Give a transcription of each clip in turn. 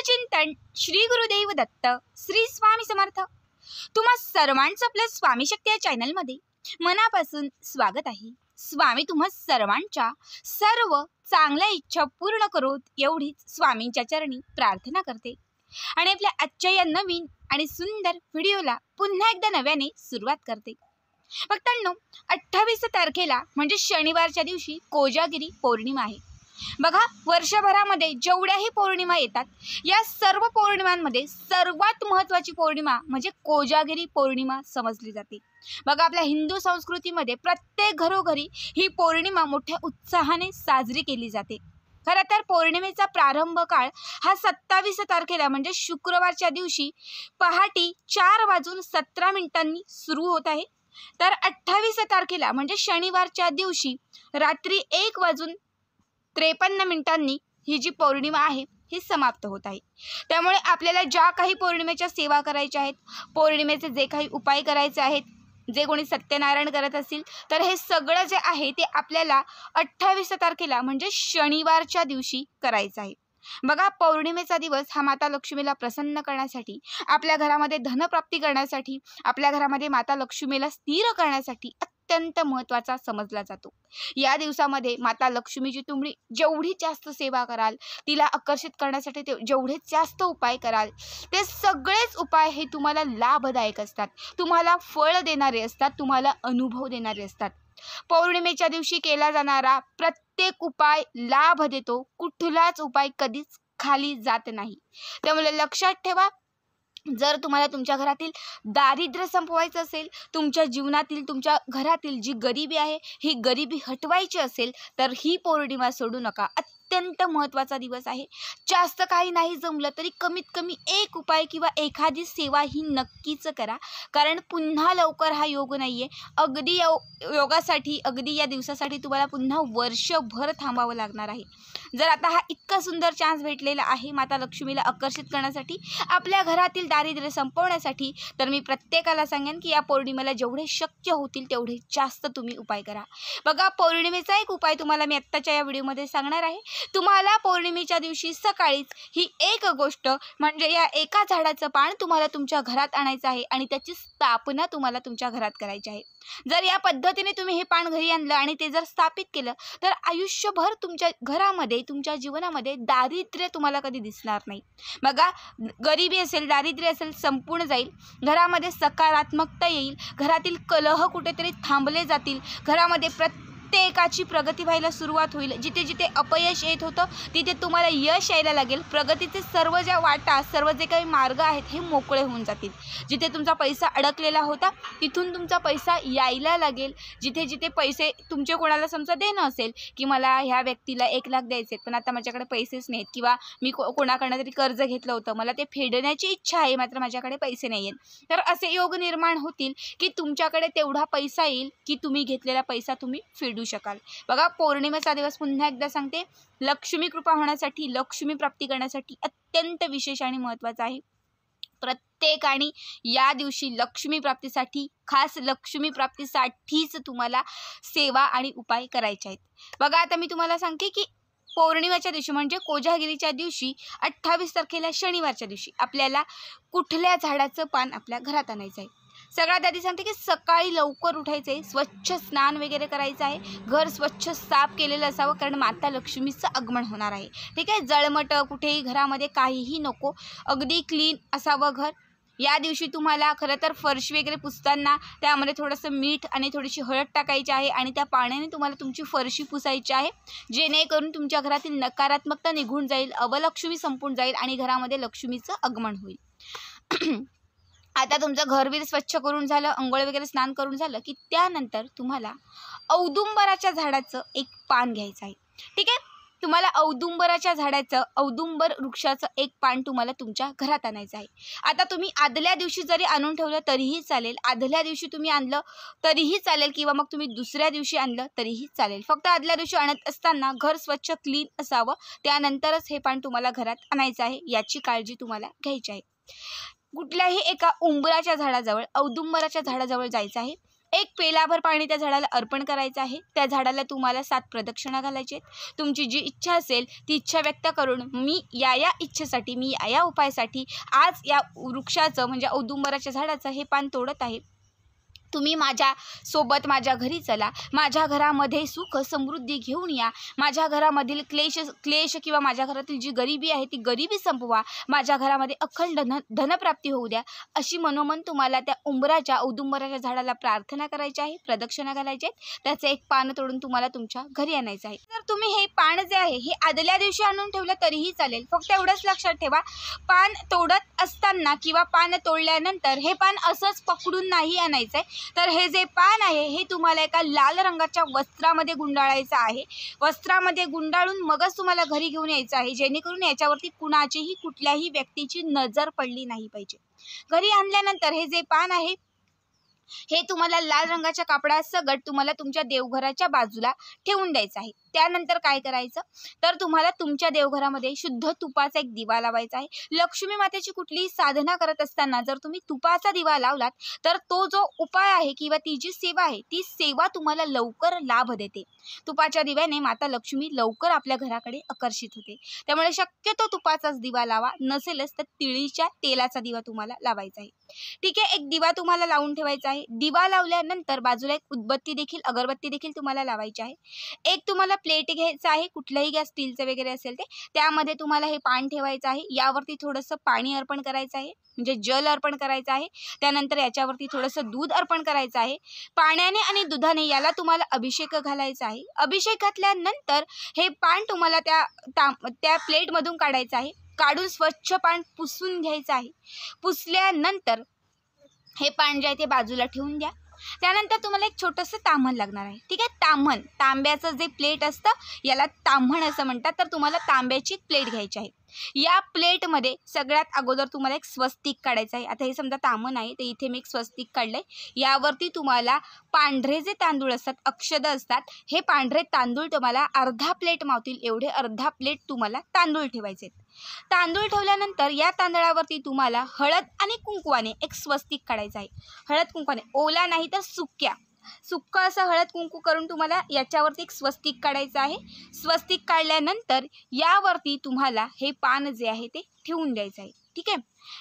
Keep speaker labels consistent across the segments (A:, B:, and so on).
A: चिंतन श्री गुरुदेव दत्त श्री स्वामी समर्थ। तुम्हा सर्वांचं आपल्या स्वामी शक्ती या चॅनलमध्ये मनापासून स्वागत आहे। स्वामी तुम्हा सर्वांच्या सर्व चांगल्या इच्छा पूर्ण करोत एवढीच स्वामींच्या चरणी प्रार्थना करते आणि आपल्या आजच्या या नवीन आणि सुंदर व्हिडिओला पुन्हा एकदा नव्याने सुरुवात करते। भक्तांनो, 28 तारखेला म्हणजे शनिवारच्या दिवशी कोजागिरी पौर्णिमा आहे। बघा, वर्षभरामध्ये जेवढ्याही पौर्णिमा येतात या सर्व पौर्णिमांमध्ये सर्वात महत्त्वाची पौर्णिमा म्हणजे कोजागिरी पौर्णिमा समजली जाते। बघा, आपल्या हिंदू संस्कृतीमध्ये प्रत्येक घरोघरी ही पौर्णिमा मोठ्या उत्साहाने साजरी केली जाते। खरं तर पौर्णिमेचा प्रारंभ काळ हा 27 तारखेला म्हणजे शुक्रवारच्या दिवशी पहाटे 4:17 सुरू होत आहे, तर 28 तारखेला म्हणजे शनिवारच्या दिवशी रात्री 1:53 ही जी पौर्णिमा आहे ही समाप्त होत आहे। त्यामुळे आपल्याला ज्या काही पौर्णिमेच्या सेवा करायच्या आहेत, पौर्णिमेचे जे काही उपाय करायचे आहेत, जे कोणी सत्यनारायण करत असतील तर हे सगळं जे आहे ते आपल्याला 28 तारखेला म्हणजे शनिवारच्या दिवशी करायचं आहे। बघा, पौर्णिमेचा दिवस हा माता लक्ष्मीला प्रसन्न करण्यासाठी, आपल्या घरामध्ये धनप्राप्ती करण्यासाठी, आपल्या घरामध्ये माता लक्ष्मीला स्थिर करण्यासाठी अत्यंत महत्त्वाचा समजला जातो। या दिवसामध्ये माता लक्ष्मीची तुम्ही जेवढी जास्त सेवा कराल, तिला आकर्षित करण्यासाठी जेवढे जास्त उपाय कराल, ते सगळेच उपाय हे तुम्हाला लाभदायक असतात, तुम्हाला फळ देणारे असतात, तुम्हाला अनुभव देणारे असतात। पौर्णिमेच्या दिवशी केला जाणारा प्रत्येक उपाय लाभ देतो, कुठलाच उपाय कधीच खाली जात नाही। त्यामुळे लक्षात ठेवा, जर तुम्हाला तुमच्या घरातील दारिद्र्य संपवायचं असेल, तुमच्या जीवनातील तुमच्या घरातील जी गरिबी आहे ही गरिबी हटवायची असेल तर ही पौर्णिमा सोडू नका। अत्यंत महत्त्वाचा दिवस आहे। जास्त काही नाही जमलं तरी कमीत कमी एक उपाय किंवा एखादी सेवा ही नक्कीच करा, कारण पुन्हा लवकर हा योग नाही आहे। अगदी योगासाठी, अगदी या दिवसासाठी तुम्हाला पुन्हा वर्षभर थांबावं लागणार आहे। जर आता हा इतका सुंदर चान्स भेटलेला आहे माता लक्ष्मीला आकर्षित करण्यासाठी, आपल्या घरातील दारिद्र्य संपवण्यासाठी, तर मी प्रत्येकाला सांगेन की या पौर्णिमेला जेवढे शक्य होतील तेवढे जास्त तुम्ही उपाय करा। बघा, पौर्णिमेचा एक उपाय तुम्हाला मी आत्ताच्या या व्हिडिओमध्ये सांगणार आहे। तुम्हाला पौर्णिमेच्या दिवशी सकाळीच ही एक गोष्ट म्हणजे या एका झाडाचं पान तुम्हाला तुमच्या घरात आणायचं आहे आणि त्याची स्थापना तुम्हाला तुमच्या घरात करायची आहे। जर या पद्धतीने तुम्ही हे पान घरी आणलं आणि ते जर स्थापित केलं तर आयुष्यभर तुमच्या घरामध्ये, तुमच्या जीवनामध्ये दारिद्र्य तुम्हाला कधी दिसणार नाही। बघा, गरिबी असेल, दारिद्र्य असेल संपूर्ण जाईल, घरामध्ये सकारात्मकता येईल, घरातील कलह कुठेतरी थांबले जातील, घरामध्ये प्रत्येकाची प्रगती व्हायला सुरुवात होईल। जिथे जिथे अपयश येत होतं तिथे तुम्हाला यश यायला लागेल। प्रगतीचे सर्व ज्या वाटा, सर्व जे काही मार्ग आहेत हे मोकळे होऊन जातील। जिथे तुमचा पैसा अडकलेला होता तिथून तुमचा पैसा यायला लागेल। जिथे जिथे पैसे तुमचे कोणाला समजा देणं असेल की मला ह्या व्यक्तीला 1 लाख द्यायचे पण आता माझ्याकडे पैसेच नाहीत, किंवा मी कोणाकडनं तरी कर्ज घेतलं होतं, मला ते फेडण्याची इच्छा आहे मात्र माझ्याकडे पैसे नाही आहेत, तर असे योग निर्माण होतील की तुमच्याकडे तेवढा पैसा येईल की तुम्ही घेतलेला पैसा तुम्ही फेडू शकाल। बघा, पौर्णिमेचा दिवस पुन्हा एकदा सांगते, लक्ष्मी कृपा होण्यासाठी, लक्ष्मी प्राप्ती करण्यासाठी अत्यंत विशेष आणि महत्त्वाचा आहे। प्रत्येकाने या दिवशी लक्ष्मी प्राप्तीसाठी, खास लक्ष्मी प्राप्तीसाठीच तुम्हाला सेवा आणि उपाय करायचे आहेत। बघा, आता मी तुम्हाला सांगते की पौर्णिमेच्या दिवशी म्हणजे कोजागिरीच्या दिवशी 28 तारखेला शनिवारच्या दिवशी आपल्याला कुठल्या झाडाचं पान आपल्या घरात आणायचं आहे। सगळ्यात आधी सांगते की सकाळी लवकर उठायचं आहे, स्वच्छ स्नान वगैरे करायचं आहे, घर स्वच्छ साफ केलेलं असावं, कारण माता लक्ष्मीचं आगमन होणार आहे। ठीक आहे, जळमट कुठेही घरामध्ये काहीही नको, अगदी क्लीन असावं घर। या दिवशी तुम्हाला खरं तर फरशी वगैरे पुसताना त्यामध्ये थोडंसं मीठ आणि थोडीशी हळद टाकायची आहे आणि त्या पाण्याने तुम्हाला तुमची फरशी पुसायची आहे, जेणेकरून तुमच्या घरातील नकारात्मकता निघून जाईल, अवलक्ष्मी संपून जाईल आणि घरामध्ये लक्ष्मीचं आगमन होईल। आता तुमचं घरवीर स्वच्छ करून झालं, अंघोळ वगैरे स्नान करून झालं की त्यानंतर तुम्हाला औदुंबराच्या झाडाचं एक पान घ्यायचं आहे। ठीक आहे, तुम्हाला औदुंबराच्या झाडाचं, औदुंबर वृक्षाचं एक पान तुम्हाला तुमच्या घरात आणायचं आहे। आता तुम्ही आदल्या दिवशी जरी आणून ठेवलं तरीही चालेल, आदल्या दिवशी तुम्ही आणलं तरीही चालेल, किंवा मग तुम्ही दुसऱ्या दिवशी आणलं तरीही चालेल। फक्त आदल्या दिवशी आणत असताना घर स्वच्छ क्लीन असावं, त्यानंतरच हे पान तुम्हाला घरात आणायचं आहे, याची काळजी तुम्हाला घ्यायची आहे। कुठल्याही एका उंबराच्या झाडाजवळ, औदुंबराच्या झाडाजवळ जायचं आहे, 1 पेलाभर पाणी त्या झाडाला अर्पण करायचं आहे। त्या झाडाला तुम्हाला 7 प्रदक्षिणा घालायच्या आहेत। तुमची जी इच्छा असेल ती इच्छा व्यक्त करून मी या इच्छेसाठी, मी या उपायासाठी आज या वृक्षाचं म्हणजे औदुंबराच्या झाडाचं हे पान तोडत आहे। तुम्ही माझ्या सोबत माझ्या घरी चला, माझ्या घरामध्ये सुख समृद्धी घेऊन या, माझ्या घरामधील क्लेश किंवा माझ्या घरातील जी गरिबी आहे ती गरिबी संपवा, माझ्या घरामध्ये अखंड धनप्राप्ती होऊ द्या, अशी मनोमन तुम्हाला त्या औदुंबराच्या झाडाला प्रार्थना करायची आहे, प्रदक्षिणा घालायची आहे। त्याचं 1 पान तोडून तुम्हाला तुमच्या घरी आणायचं आहे। तर तुम्ही हे पान जे आहे हे आदल्या दिवशी आणून ठेवलं तरीही चालेल। फक्त एवढंच लक्षात ठेवा, पान तोडत असताना किंवा पान तोडल्यानंतर हे पान असंच पकडून नाही आणायचं आहे, तर हे जे पान आहे हे तुम्हाला एका लाल रंगाच्या वस्त्रामध्ये गुंडाळायचं आहे। वस्त्रामध्ये गुंडाळून मगच तुम्हाला घरी घेऊन यायचं आहे, जेणेकरून याच्यावरती कुणाचीही कुठल्याही व्यक्तीची नजर पडली नाही पाहिजे। घरी आणल्यानंतर हे जे पान आहे हे तुम्हाला लाल रंगाच्या कापडासकट तुम्हाला तुमच्या देवघराच्या बाजूला ठेवून द्यायचं आहे। त्यानंतर काय करायचं तर तुम्हाला तुमच्या देवघरामध्ये शुद्ध तुपाचा 1 दिवा लावायचा आहे। लक्ष्मी मातेची कुठलीही साधना करत असताना जर तुम्ही तुपाचा दिवा लावलात तर तो जो उपाय आहे किंवा ती जी सेवा आहे ती सेवा तुम्हाला लवकर लाभ देते। तुपाच्या दिव्याने माता लक्ष्मी लवकर आपल्या घराकडे आकर्षित होते। त्यामुळे शक्यतो तुपाचाच दिवा लावा, नसेलच तर तिळीच्या तेलाचा दिवा तुम्हाला लावायचा आहे। ठीक आहे, 1 दिवा तुम्हाला लावून ठेवायचा आहे। दिवा लावल्यानंतर बाजूला 1 उदबत्ती देखील, अगरबत्ती देखील तुम्हाला लावायची आहे। एक तुम्हाला प्लेट घ्यायचं आहे, कुठलंही गॅस स्टीलचं वगैरे असेल ते, त्यामध्ये तुम्हाला हे पान ठेवायचं आहे। यावरती थोडंसं पाणी अर्पण करायचं आहे, म्हणजे जल अर्पण करायचं आहे। त्यानंतर याच्यावरती थोडंसं दूध अर्पण करायचं आहे। पाण्याने आणि दुधाने याला तुम्हाला अभिषेक घालायचा आहे। अभिषेक घातल्यानंतर हे पान तुम्हाला त्या प्लेटमधून काढायचं आहे। काढून स्वच्छ पान पुसून घ्यायचं आहे। पुसल्यानंतर हे पान जे आहे ते बाजूला ठेवून द्या। त्यानंतर तुम्हाला 1 छोटंसं ताम्हण लागणार आहे। ठीक आहे, ताम्हण, तांब्याचं जे प्लेट असतं याला ताम्हण असं म्हणतात। तर तुम्हाला तांब्याची प्लेट घ्यायची आहे। या प्लेटमध्ये सगळ्यात अगोदर तुम्हाला 1 स्वस्तिक काढायचं आहे। आता हे समजा ताम्हण आहे, तर इथे मी 1 स्वस्तिक काढलंय। यावरती तुम्हाला पांढरे जे तांदूळ असतात, अक्षद असतात, हे पांढरे तांदूळ तुम्हाला अर्धा प्लेट मावतील एवढे अर्धा प्लेट तुम्हाला तांदूळ ठेवायचे आहेत। तांदूळ ठेवल्यानंतर या तांदळावरती तुम्हाला हळद आणि कुंकवाने 1 स्वस्तिक काढायचं आहे। हळद कुंकवाने, ओला नाही तर सुक्का असं हळद कुंकू करून तुम्हाला याच्यावरती 1 स्वस्तिक काढायचं आहे। स्वस्तिक काढल्यानंतर यावरती तुम्हाला हे पान जे आहे ते ठेवून द्यायचं आहे। ठीक आहे,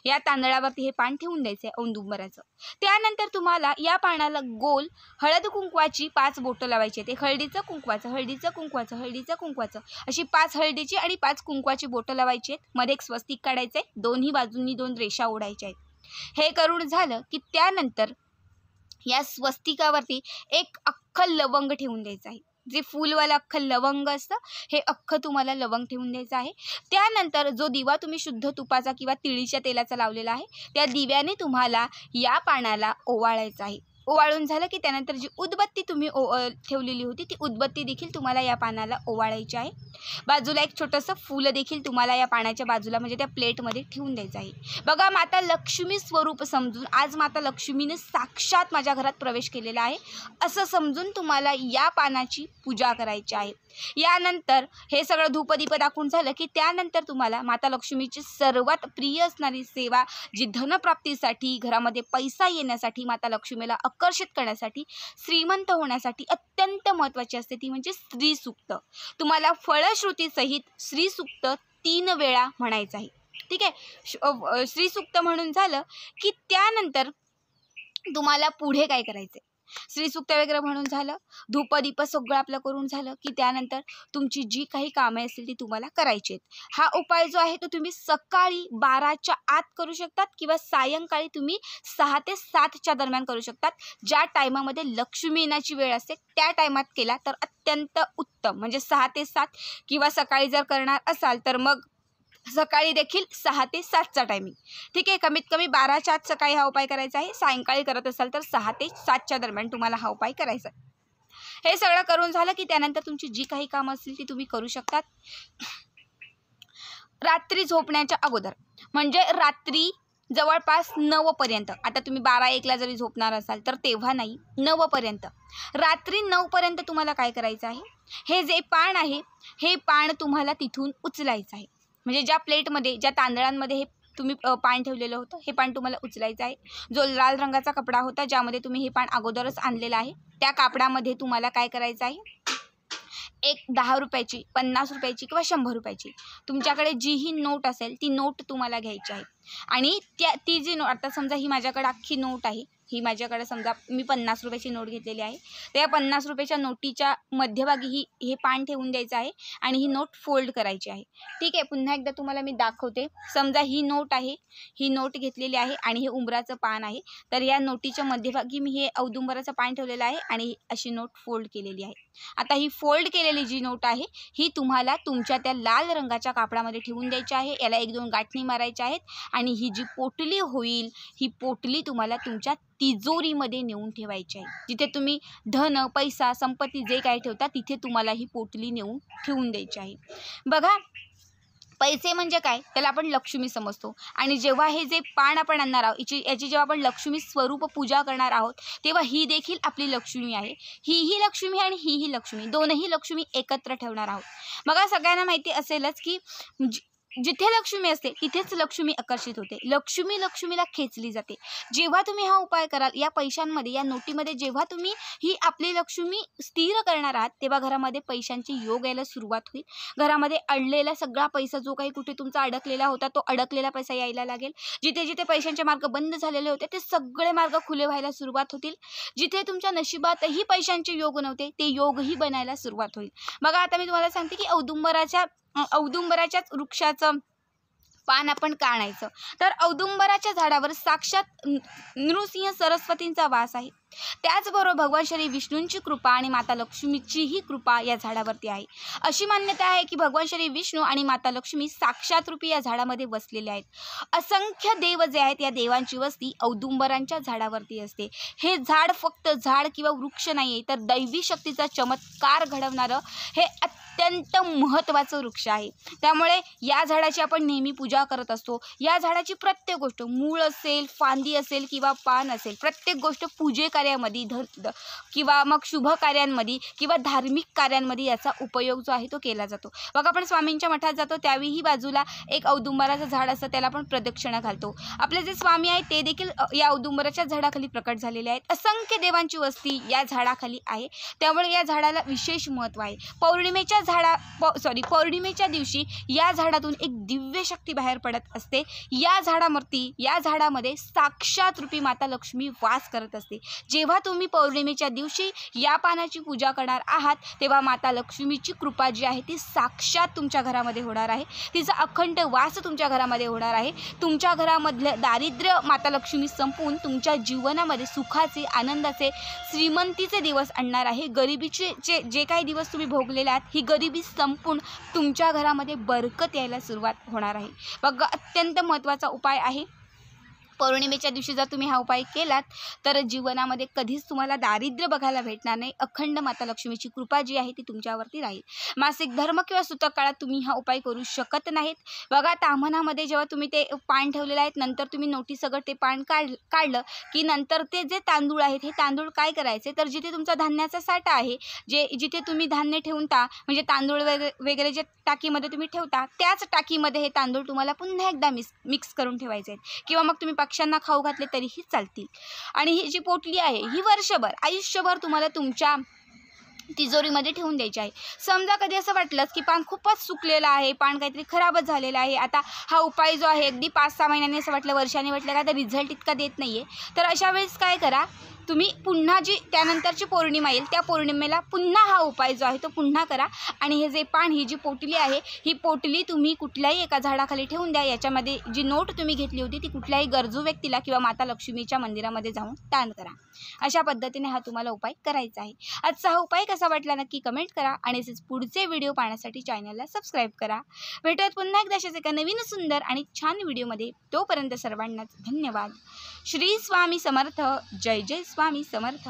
A: या तांदळावरती हे पान ठेवून द्यायचं आहे औदुंबराचं। त्यानंतर तुम्हाला या पानाला गोल हळद कुंकवाची 5 बोटं लावायची आहेत। हळदीचं कुंकवाचं, हळदीचं कुंकवाचं, हळदीचं कुंकवाचं, अशी 5 हळदीची आणि 5 कुंकवाची बोटं लावायची आहेत। मध्ये 1 स्वस्तिक काढायचं आहे, दोन्ही बाजूंनी 2 रेषा ओढायच्या आहेत। हे करून झालं की त्यानंतर या स्वस्तिकावरती 1 अख्खं लवंग ठेवून द्यायचं आहे। जे फूलवाला अख्खं लवंग असतं हे अख्खं तुम्हाला लवंग ठेवून द्यायचं आहे। त्यानंतर जो दिवा तुम्ही शुद्ध तुपाचा किंवा तिळीच्या तेलाचा लावलेला आहे त्या दिव्याने तुम्हाला या पानाला ओवाळायचं आहे। ओवाळून झालं की त्यानंतर जी उदबत्ती तुम्ही ठेवलेली होती ती उदबत्ती देखील तुम्हाला या पानाला ओवाळायची आहे। बाजूला 1 छोटंसं फूल देखील तुम्हाला या पानाच्या बाजूला म्हणजे त्या प्लेटमध्ये ठेवून द्यायचं आहे। बघा, माता लक्ष्मी स्वरूप समजून आज माता लक्ष्मीने साक्षात माझ्या घरात प्रवेश केलेला आहे असं समजून तुम्हाला या पानाची पूजा करायची आहे। यानंतर हे सगळं धूपदीप दाखवून झालं की त्यानंतर तुम्हाला माता लक्ष्मीची सर्वात प्रिय असणारी सेवा जी धनप्राप्तीसाठी, घरामध्ये पैसा येण्यासाठी, माता लक्ष्मीला आकर्षित करण्यासाठी, श्रीमंत होण्यासाठी अत्यंत महत्त्वाची असते ती म्हणजे स्त्री सूक्त। तुम्हाला फळश्रुतीसहित स्त्री सूक्त 3 वेळा म्हणायचं आहे। ठीक आहे, स्त्री सूक्त म्हणून झालं की त्यानंतर तुम्हाला पुढे काय करायचं, श्रीसूक्त वगैरे म्हणून झालं, धूपदीप सगळं आपलं करून झालं की त्यानंतर तुमची जी काही कामे असतील ती तुम्हाला करायची आहेत। हा उपाय जो आहे तो तुम्ही सकाळी 12च्या आत करू शकतात किंवा सायंकाळी तुम्ही 6 ते 7च्या दरम्यान करू शकतात। ज्या टायमामध्ये लक्ष्मी येण्याची वेळ असते त्या टायमात केला तर अत्यंत उत्तम, म्हणजे 6 ते 7 किंवा सकाळी जर करणार असाल तर मग सकाळी देखील 6 ते 7चा टायमिंग। ठीक आहे, कमीत कमी 12च्या आत सकाळी हा उपाय करायचा आहे। सायंकाळी करत असाल तर 6 ते 7च्या दरम्यान तुम्हाला हा उपाय करायचा आहे। हे सगळं करून झालं की त्यानंतर तुमची जी काही कामं असतील ती तुम्ही करू शकतात। रात्री झोपण्याच्या अगोदर म्हणजे रात्री जवळपास 9 पर्यंत, आता तुम्ही 12-1ला जरी झोपणार असाल तर तेव्हा नाही, 9 पर्यंत, रात्री 9 पर्यंत तुम्हाला काय करायचं आहे, हे जे पान आहे हे पान तुम्हाला तिथून उचलायचं आहे। म्हणजे ज्या प्लेटमध्ये, ज्या तांदळांमध्ये हे तुम्ही पान ठेवलेलं होतं हे पान तुम्हाला उचलायचं आहे. जो लाल रंगाचा कपडा होता ज्यामध्ये तुम्ही हे पान अगोदरच आणलेलं आहे त्या कापडामध्ये तुम्हाला काय करायचं आहे, एक 10 रुपयाची, 50 रुपयाची किंवा 100 रुपयाची तुमच्याकडे जी ही नोट असेल ती नोट तुम्हाला घ्यायची आहे. आणि ती जी नोट, आता समजा ही माझ्याकडे अख्खी नोट आहे, ही माझ्याकडे समजा मी 50 रुपयाची नोट घेतलेली आहे, तर या 50 रुपयाच्या नोटीच्या मध्यभागी हे पान ठेवून द्यायचं आहे आणि ही नोट फोल्ड करायची आहे. ठीक आहे, पुन्हा एकदा तुम्हाला मी दाखवते. समजा ही नोट आहे, ही नोट घेतलेली आहे आणि हे उंबराचं पान आहे, तर या नोटीच्या मध्यभागी मी हे औदुंबराचं पान ठेवलेलं आहे आणि अशी नोट फोल्ड केलेली आहे. आता ही फोल्ड केलेली जी नोट आहे ही तुम्हाला तुमच्या त्या लाल रंगाच्या कापडामध्ये ठेवून द्यायची आहे. याला 1-2 गाठणी मारायच्या आहेत आणि ही जी पोटली होईल ही पोटली तुम्हाला तुमच्या तिजोरीमध्ये नेऊन ठेवायची आहे. जिथे तुम्ही धन, पैसा, संपत्ती जे काही ठेवता तिथे तुम्हाला ही पोटली नेऊन ठेवून द्यायची आहे. बघा, पैसे म्हणजे काय, त्याला आपण लक्ष्मी समजतो आणि जेव्हा हे जे पान आपण आणणार आहोत याची जेव्हा आपण लक्ष्मी स्वरूप पूजा करणार आहोत तेव्हा ही देखील आपली लक्ष्मी आहे. ही लक्ष्मी आणि ही लक्ष्मी, दोनही लक्ष्मी एकत्र ठेवणार आहोत. बघा, सगळ्यांना माहिती असेलच की जिथे लक्ष्मी असते तिथेच लक्ष्मी आकर्षित होते. लक्ष्मीला खेचली जाते. जेव्हा तुम्ही हा उपाय कराल, या पैशांमध्ये, या नोटीमध्ये जेव्हा तुम्ही ही आपली लक्ष्मी स्थिर करणार आहात तेव्हा घरामध्ये पैशांची योग यायला सुरुवात होईल. घरामध्ये अडलेला सगळा पैसा जो काही कुठे तुमचा अडकलेला होता तो अडकलेला पैसा यायला लागेल. जिथे जिथे पैशांचे मार्ग बंद झालेले होते ते सगळे मार्ग खुले व्हायला सुरुवात होतील. जिथे तुमच्या नशिबातही पैशांचे योग नव्हते ते योगही बनायला सुरुवात होईल. बघा, आता मी तुम्हाला सांगते की औदुंबराच्याच वृक्षाचं पान आपण का आणायचं, तर औदुंबराच्या झाडावर साक्षात नृसिंह सरस्वतींचा वास आहे. त्याचबरोबर भगवान श्री विष्णूंची कृपा आणि माता लक्ष्मीचीही कृपा या झाडावरती आहे. अशी मान्यता आहे की भगवान श्री विष्णू आणि माता लक्ष्मी साक्षात रूपी या झाडामध्ये बसलेले आहेत. असंख्य देव जे आहेत या देवांची वस्ती औदुंबरांच्या झाडावरती असते. हे झाड फक्त झाड किंवा वृक्ष नाही आहे, तर दैवी शक्तीचा चमत्कार घडवणारं हे अत्यंत महत्त्वाचं वृक्ष आहे. त्यामुळे या झाडाची आपण नेहमी पूजा करत असतो. या झाडाची प्रत्येक गोष्ट, मूळ असेल, फांदी असेल किंवा पान असेल, प्रत्येक गोष्ट कार्यामध्ये किंवा मग शुभ कार्यांमध्ये किंवा धार्मिक कार्यांमध्ये याचा उपयोग जो आहे तो केला जातो. बघा, आपण स्वामींच्या मठात जातो त्यावेळी बाजूला एक औदुंबराचं झाड असतं, त्याला आपण प्रदक्षिणा घालतो. आपले जे स्वामी आहेत ते देखील या औदुंबराच्या झाडाखाली प्रकट झालेले आहेत. असंख्य देवांची वस्ती या झाडाखाली आहे. त्यामुळे या झाडाला विशेष महत्त्व आहे. पौर्णिमेच्या दिवशी या झाडातून एक दिव्य शक्ती बाहेर पडत असते. या झाडामध्ये साक्षात रूपी माता लक्ष्मी वास करत असते. जेव्हा तुम्ही पौर्णिमेच्या दिवशी या पानाची पूजा करणार आहात तेव्हा माता लक्ष्मीची कृपा जी आहे ती साक्षात तुमच्या घरामध्ये होणार आहे. तिचा अखंड वास तुमच्या घरामध्ये होणार आहे. तुमच्या घरामधलं दारिद्र्य माता लक्ष्मी संपवून तुमच्या जीवनामध्ये सुखाचे, आनंदाचे, श्रीमंतीचे दिवस आणणार आहे. गरिबीचे जे काही दिवस तुम्ही भोगलेले आहात ही गरिबी संपून तुमच्या घरामध्ये बरकत यायला सुरुवात होणार आहे. बघा, अत्यंत महत्त्वाचा उपाय आहे. पौर्णिमेच्या दिवशी जर तुम्ही हा उपाय केलात तर जीवनामध्ये कधीच तुम्हाला दारिद्र्य बघायला भेटणार नाही. अखंड माता लक्ष्मीची कृपा जी आहे ती तुमच्यावरती राहील. मासिक धर्म किंवा सूतक काळात तुम्ही हा उपाय करू शकत नाहीत. बघा, ताम्हणामध्ये जेव्हा तुम्ही ते पान ठेवलेलं आहेत, नंतर तुम्ही नोटीसकट ते पान काढलं की नंतर ते जे तांदूळ आहेत हे तांदूळ काय करायचे, तर जिथे तुमचा धान्याचा साठा आहे, जिथे तुम्ही धान्य ठेवता म्हणजे तांदूळ वगैरे जे टाकीमध्ये तुम्ही ठेवता त्याच टाकीमध्ये हे तांदूळ तुम्हाला पुन्हा एकदा मिक्स करून ठेवायचे आहेत. किंवा मग तुम्ही पक्ष्यांना खाऊ घातले तरीही चालतील. आणि ही जी पोटली आहे ही वर्षभर, आयुष्यभर तुम्हाला तुमच्या तिजोरीमध्ये ठेवून द्यायची आहे. समजा कधी असं वाटलंच की पान खूपच सुकलेलं आहे, पान काहीतरी खराबच झालेलं आहे, आता हा उपाय जो आहे अगदी 5-6 महिन्यांनी असं वाटलं, वर्षांनी वाटलं का तर रिझल्ट इतका देत नाही आहे, तर अशा वेळेस काय करा, तुम्ही पुन्हा जी त्यानंतरची पौर्णिमा येईल त्या पौर्णिमेला पुन्हा हा उपाय जो आहे तो पुन्हा करा. आणि हे जे पान, ही जी पोटली आहे ही पोटली तुम्ही कुठल्याही एका झाडाखाली ठेवून द्या. याच्यामध्ये जी नोट तुम्ही घेतली होती ती कुठल्याही गरजू व्यक्तीला किंवा माता लक्ष्मीच्या मंदिरामध्ये जाऊन दान करा. अशा पद्धतीने हा तुम्हाला उपाय करायचा आहे. आजचा हा उपाय कसा वाटला नक्की कमेंट करा आणि असेच पुढचे व्हिडिओ पाहण्यासाठी चॅनलला सबस्क्राईब करा. भेटूयात पुन्हा एकदा अशाच एका नवीन सुंदर आणि छान व्हिडिओमध्ये. तोपर्यंत सर्वांनाच धन्यवाद. श्री स्वामी समर्थ. जय जय स्वामी समर्थ.